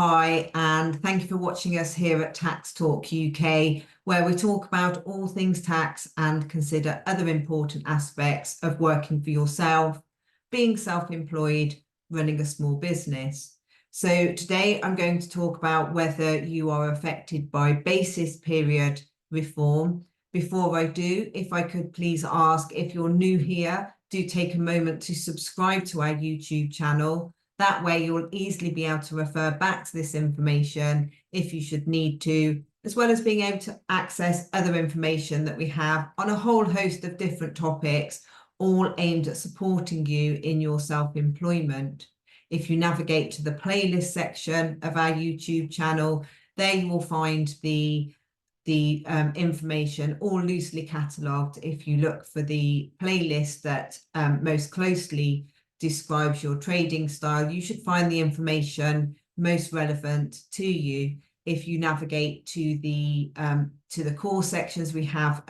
Hi, and thank you for watching us here at Tax Talk UK, where we talk about all things tax and consider other important aspects of working for yourself, being self-employed, running a small business. So today I'm going to talk about whether you are affected by basis period reform. Before I do, if I could please ask, if you're new here, do take a moment to subscribe to our YouTube channel. That way you'll easily be able to refer back to this information if you should need to, as well as being able to access other information that we have on a whole host of different topics, all aimed at supporting you in your self-employment. If you navigate to the playlist section of our YouTube channel, there you will find the information all loosely catalogued. If you look for the playlist that most closely describes your trading style, you should find the information most relevant to you. If you navigate to the core sections, we have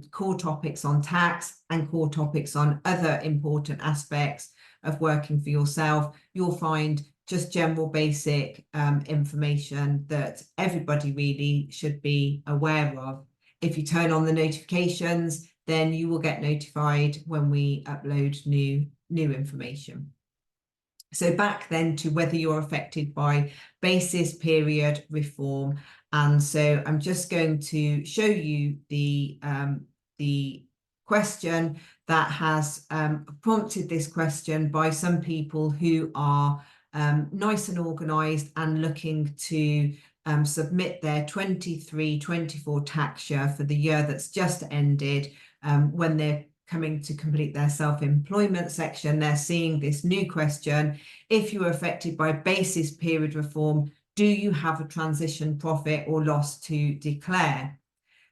core topics on tax and core topics on other important aspects of working for yourself. You'll find just general basic information that everybody really should be aware of. If you turn on the notifications, then you will get notified when we upload new information. So back then to whether you're affected by basis period reform. And so I'm just going to show you the question that has prompted this question by some people who are nice and organised and looking to submit their 23-24 tax year for the year that's just ended. When they're coming to complete their self-employment section, they're seeing this new question: if you are affected by basis period reform, do you have a transition profit or loss to declare?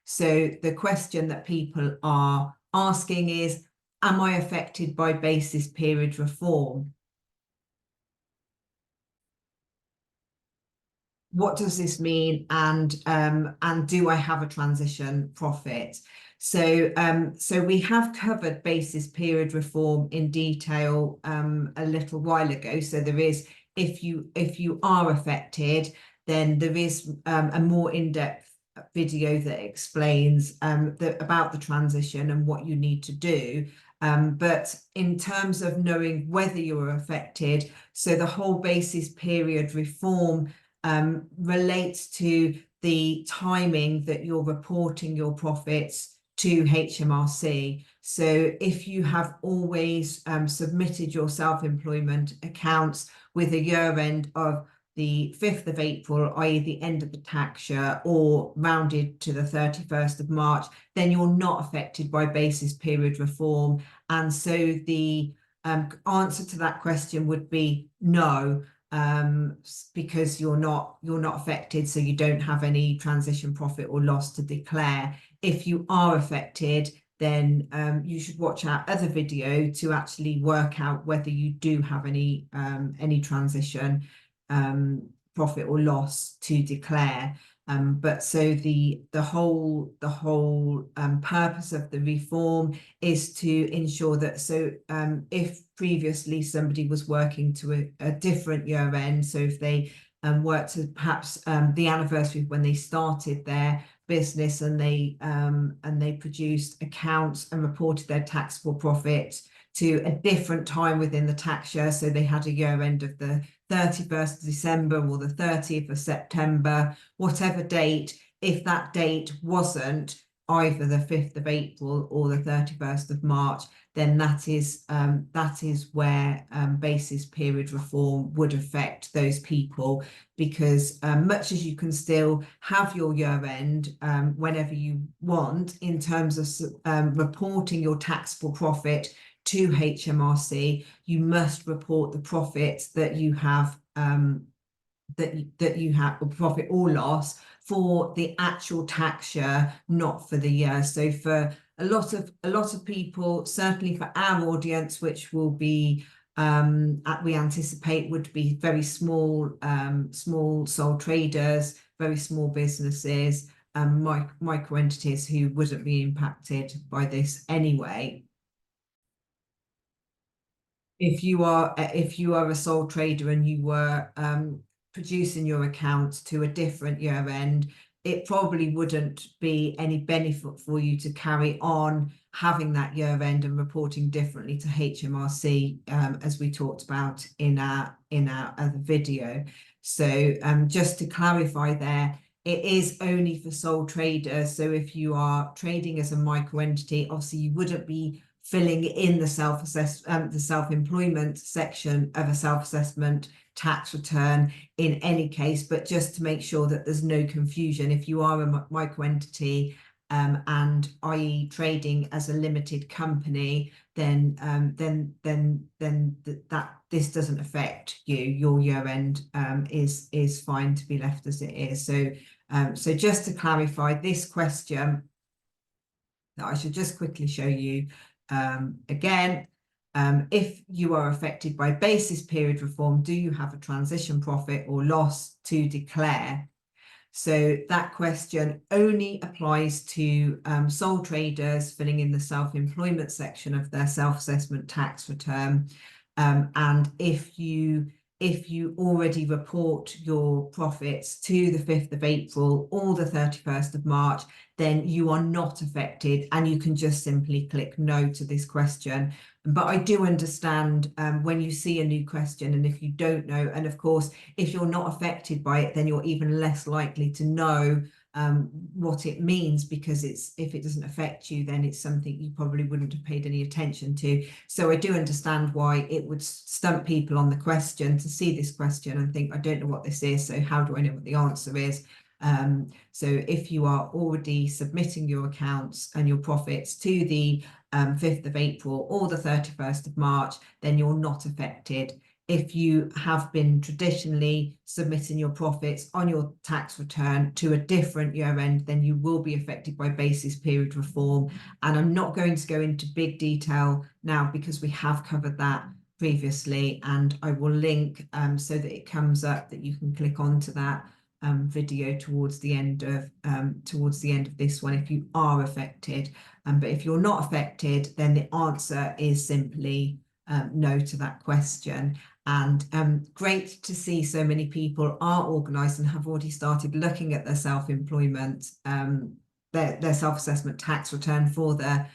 So the question that people are asking is, am I affected by basis period reform? What does this mean? And do I have a transition profit? So we have covered basis period reform in detail a little while ago. So there is, if you are affected, then there is a more in-depth video that explains about the transition and what you need to do. But in terms of knowing whether you're affected, so the whole basis period reform relates to the timing that you're reporting your profits to HMRC. So if you have always submitted your self-employment accounts with a year end of the 5th of April, i.e. the end of the tax year, or rounded to the 31st of March, then you're not affected by basis period reform. And so the answer to that question would be no, because you're not affected, so you don't have any transition profit or loss to declare. If you are affected, then you should watch our other video to actually work out whether you do have any transition profit or loss to declare. But so the whole purpose of the reform is to ensure that, so if previously somebody was working to a different year end, so if they worked to perhaps the anniversary of when they started their business, and they produced accounts and reported their taxable profit to a different time within the tax year, so they had a year end of the 31st of December or the 30th of September, whatever date, if that date wasn't either the 5th of April or the 31st of March, then that is where basis period reform would affect those people, because much as you can still have your year end whenever you want in terms of reporting your taxable profit to HMRC, you must report the profits that you have that you have, or profit or loss, for the actual tax year, not for the year. So for a lot of people, certainly for our audience, which will be we anticipate would be very small sole traders, very small businesses, micro entities who wouldn't be impacted by this anyway. If you are a sole trader and you were producing your accounts to a different year end, it probably wouldn't be any benefit for you to carry on having that year end and reporting differently to HMRC, as we talked about in our other video. So just to clarify there, it is only for sole traders. So if you are trading as a micro entity, obviously you wouldn't be filling in the self-employment section of a self-assessment tax return in any case, but just to make sure that there's no confusion, if you are a micro entity and i.e. trading as a limited company, then this doesn't affect you. Your year end is fine to be left as it is. So so just to clarify this question, that I should just quickly show you again. If you are affected by basis period reform, do you have a transition profit or loss to declare? So that question only applies to sole traders filling in the self-employment section of their self-assessment tax return. And if you already report your profits to the 5th of April or the 31st of March, then you are not affected, and you can just simply click no to this question. But I do understand when you see a new question, and if you don't know, and of course, if you're not affected by it, then you're even less likely to know what it means, because if it doesn't affect you, then it's something you probably wouldn't have paid any attention to. So I do understand why it would stump people on the question to see this question and think, I don't know what this is, so how do I know what the answer is? So if you are already submitting your accounts and your profits to the 5th of April or the 31st of March, then you're not affected. If you have been traditionally submitting your profits on your tax return to a different year end, then you will be affected by basis period reform. And I'm not going to go into big detail now because we have covered that previously, and I will link so that it comes up, that you can click onto that video towards the end of this one if you are affected. But if you're not affected, then the answer is simply no to that question. And great to see so many people are organised and have already started looking at their self-employment, their self-assessment tax return for the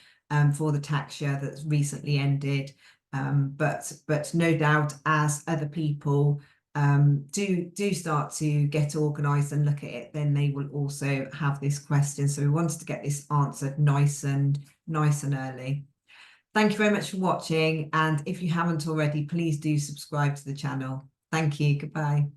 tax year that's recently ended. But no doubt, as other people do start to get organised and look at it, then they will also have this question. So we wanted to get this answered nice and early. Thank you very much for watching, and if you haven't already, please do subscribe to the channel. Thank you. Goodbye.